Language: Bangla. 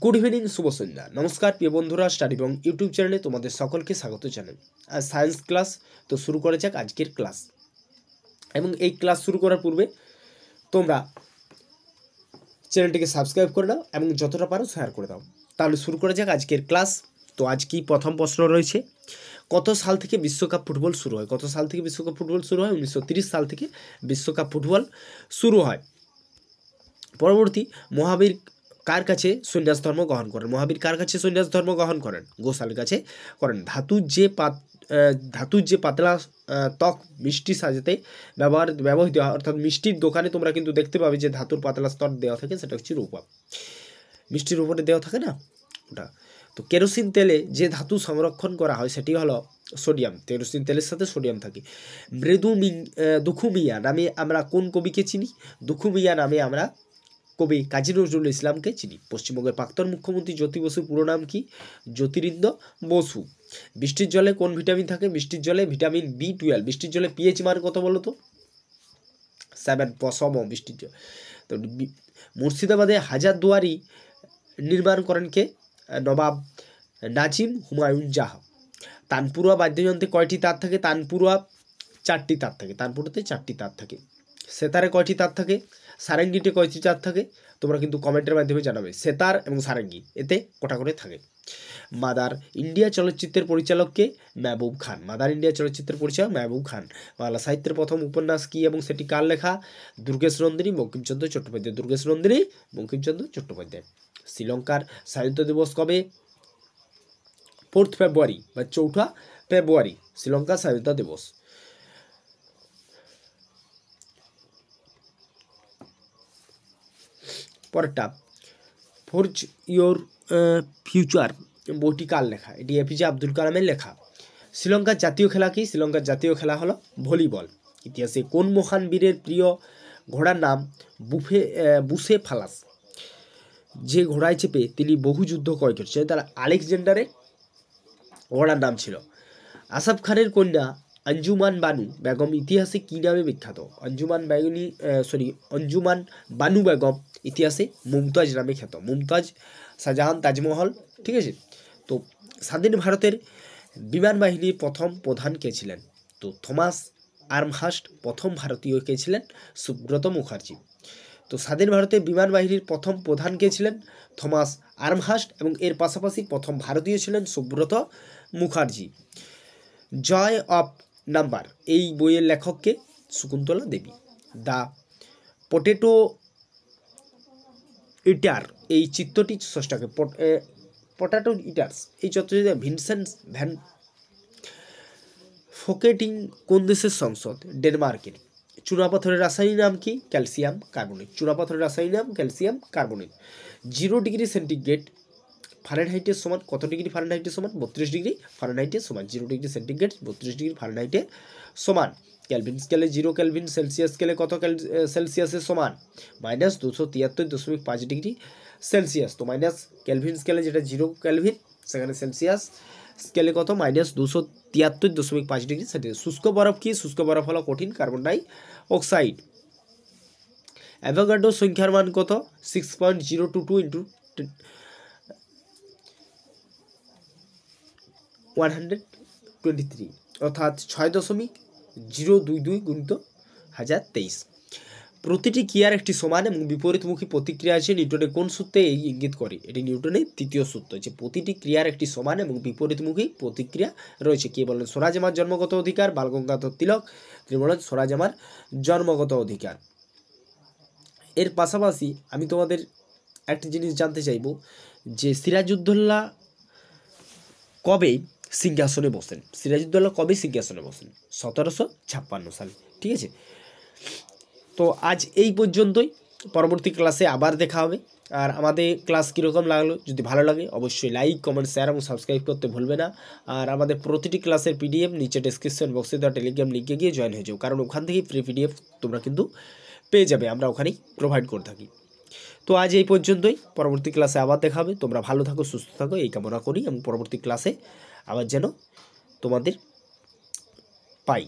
গুড ইভিনিং, শুভ সন্ধ্যা। নমস্কার প্রিয় বন্ধুরা, স্টাডি এবং ইউটিউব চ্যানেলে তোমাদের সকলকে স্বাগত জানাই। আজ সায়েন্স ক্লাস, তো শুরু করা যাক আজকের ক্লাস। এবং এই ক্লাস শুরু করার পূর্বে তোমরা চ্যানেলটিকে সাবস্ক্রাইব করে দাও এবং যতটা পারো শেয়ার করে দাও। তাহলে শুরু করা যাক আজকের ক্লাস। তো আজ কি প্রথম প্রশ্ন রয়েছে, কত সাল থেকে বিশ্বকাপ ফুটবল শুরু হয়? কত সাল থেকে বিশ্বকাপ ফুটবল শুরু হয়? 1930 সাল থেকে বিশ্বকাপ ফুটবল শুরু হয়। পরবর্তী, মহাবীর কার কাছে সন্ন্যাস ধর্ম গ্রহণ করেন? মহাবীর কার কাছে সন্ন্যাস ধর্ম গ্রহণ করেন? গোসালের কাছে করেন। ধাতুর যে পাতলা ত্বক মিষ্টি সাজাতে ব্যবহৃত হয়, অর্থাৎ মিষ্টির দোকানে তোমরা কিন্তু দেখতে পাবে যে ধাতুর পাতলা স্তর দেওয়া থাকে, সেটা হচ্ছে রূপা। মিষ্টির উপরে দেওয়া থাকে না ওটা। তো কেরোসিন তেলে যে ধাতু সংরক্ষণ করা হয় সেটি হলো সোডিয়াম। কেরোসিন তেলের সাথে সোডিয়াম থাকে। দুখু মিয়া নামে আমরা কোন কবিকে চিনি? দুখু মিয়া নামে আমরা কবি কাজী নজরুল ইসলামকে চিনি। পশ্চিমবঙ্গের প্রাক্তন মুখ্যমন্ত্রী জ্যোতি বসুর পুরো নাম কি? জ্যোতিরিন্দ্র বসু। বৃষ্টির জলে কোন ভিটামিন থাকে? বৃষ্টির জলে ভিটামিন B12। বৃষ্টির জলে পিএইচ মান কত বলো তো? 7 বৃষ্টির জল। তো মুর্শিদাবাদে হাজারদুয়ারি নির্মাণ করেন কে? নবাব নাজিম হুমায়ুন জাহ। তানপুরা বাদ্যযন্ত্রে কয়টি তার থাকে? তানপুরা 4টি তার থাকে। তানপুরাতে 4টি তার থাকে। সেতারে কয়টি তার থাকে? সারেঙ্গিতে কয়টি তার থাকে? তোমরা কিন্তু কমেন্টের মাধ্যমে জানাবে। সেতার এবং সারেঙ্গি এতে কোটা করে থাকে। মাদার ইন্ডিয়া চলচ্চিত্রের পরিচালককে? মেহবুব খান। মাদার ইন্ডিয়া চলচ্চিত্রের পরিচালক মেহবুব খান। বাংলা সাহিত্যের প্রথম উপন্যাস কি এবং সেটি কার লেখা? দুর্গেশ নন্দিনী, বঙ্কিমচন্দ্র চট্টোপাধ্যায়। দুর্গেশ নন্দিনী, বঙ্কিমচন্দ্র চট্টোপাধ্যায়। শ্রীলঙ্কার স্বাধীনতা দিবস কবে? 4 ফেব্রুয়ারি বা 4 ফেব্রুয়ারি শ্রীলঙ্কার স্বাধীনতা দিবস। পরেরটা, ফোর্জ ইয়োর ফিউচার বইটি কার লেখা? এটি এপিজে আব্দুল কালামের লেখা। শ্রীলঙ্কার জাতীয় খেলা কি? শ্রীলঙ্কার জাতীয় খেলা হলো ভলিবল। ইতিহাসে কোন মহান বীরের প্রিয় ঘোড়ার নাম বুসেফালাস? যে ঘোড়ায় চেপে তিনি বহু যুদ্ধ ক্রয় করেছেন তার আলেকজান্ডারের ঘোড়ার নাম ছিল। আসাফ খানের কন্যা অঞ্জুমান বানু বেগম ইতিহাসে কী নামে বিখ্যাত? অঞ্জুমান বানু বেগম ইতিহাসে মুমতাজ নামে খ্যাত। মুমতাজ, শাহজাহান, তাজমহল, ঠিক আছে। তো স্বাধীন ভারতের বিমান বাহিনীর প্রথম প্রধান কে ছিলেন? তো থমাস আর্মহাস্ট। প্রথম ভারতীয় কে ছিলেন? সুব্রত মুখার্জি। তো স্বাধীন ভারতের বিমান বাহিনীর প্রথম প্রধান কে ছিলেন? থমাস আর্মহাস্ট, এবং এর পাশাপাশি প্রথম ভারতীয় ছিলেন Subrata Mukherjee. Joy of number এই বইয়ের লেখককে? Shakuntala Devi. The potato eater এই চিত্রটি স্রষ্টাকে? পটেটো ইটার্স এই চিত্রটি ভিনসেন্ট ভ্যান ফোকেটিং কোন দেশের সংসদ? ডেনমার্কের। চুনাপাথরের রাসায়নিক নাম কি? Calcium carbonate. চুনাপাথরের রাসায়নিক নাম ক্যালসিয়াম কার্বনেট। 0 ডিগ্রি সেন্টিগ্রেড ফারেনহাইটের সমান কত ডিগ্রি ফারেনহাইটের সমান? 32 ডিগ্রি ফারেনহাইটের সমান। 0 ডিগ্রি সেন্টিগ্রেড 32 ডিগ্রি ফারেনহাইটের সমান। কেলভিন স্কেলে 0 কেলভিন, সেলসিয়াস স্কেলে কত সেলসিয়াসের সমান? -273.5 ডিগ্রি সেলসিয়াস। তো মাইনাস কেলভিন স্কেলে যেটা 0 কেলভিন, সেখানে সেলসিয়াস স্কেলে কত? -273.5 ডিগ্রি সেলসিয়াস। শুষ্ক বরফ কি? শুষ্ক বরফ হলো কঠিন কার্বন ডাই অক্সাইড। অ্যাভোগাড্রো সংখ্যার মান কত? 6.022 ইন্টু 123, অর্থাৎ 6.022 গুণিত 1023। প্রতিটি ক্রিয়ার একটি সমান এবং বিপরীতমুখী প্রতিক্রিয়া আছে। নিউটনের কোন সূত্রে এই ইঙ্গিত করে? এটি নিউটনের তৃতীয় সূত্র, যে প্রতিটি ক্রিয়ার একটি সমান এবং বিপরীতমুখী প্রতিক্রিয়া রয়েছে। কে বলেন? স্বরাজ আমার জন্মগত অধিকার। বালগঙ্গাধর তিলক তিনি বলেন স্বরাজ আমার জন্মগত অধিকার। এর পাশাপাশি আমি তোমাদের একটা জিনিস জানতে চাইব যে সিরাজউদ্দৌলা কবে সিংহাসনে বসেন? সিরাজউদ্দৌলা কবে সিংহাসনে বসেন? 1756 সালে, ঠিক আছে। তো আজ এই পর্যন্তই। পরবর্তী ক্লাসে আবার দেখা হবে। আর আমাদের ক্লাস কীরকম লাগলো, যদি ভালো লাগে অবশ্যই লাইক, কমেন্ট, শেয়ার এবং সাবস্ক্রাইব করতে ভুলবে না। আর আমাদের প্রতিটি ক্লাসের PDF নিচে ডেসক্রিপশন বক্সে দেওয়া টেলিগ্রাম লিঙ্কে গিয়ে জয়েন হয়ে যাও, কারণ ওখান থেকেই ফ্রি PDF তোমরা কিন্তু পেয়ে যাবে, আমরা ওখানেই প্রোভাইড করে থাকি। তো আজ এই পর্যন্তই। পরবর্তী ক্লাসে আবার দেখা হবে। তোমরা ভালো থাকো, সুস্থ থাকো এই কামনা করি, এবং পরবর্তী ক্লাসে আবার যেন তোমাদের পাই।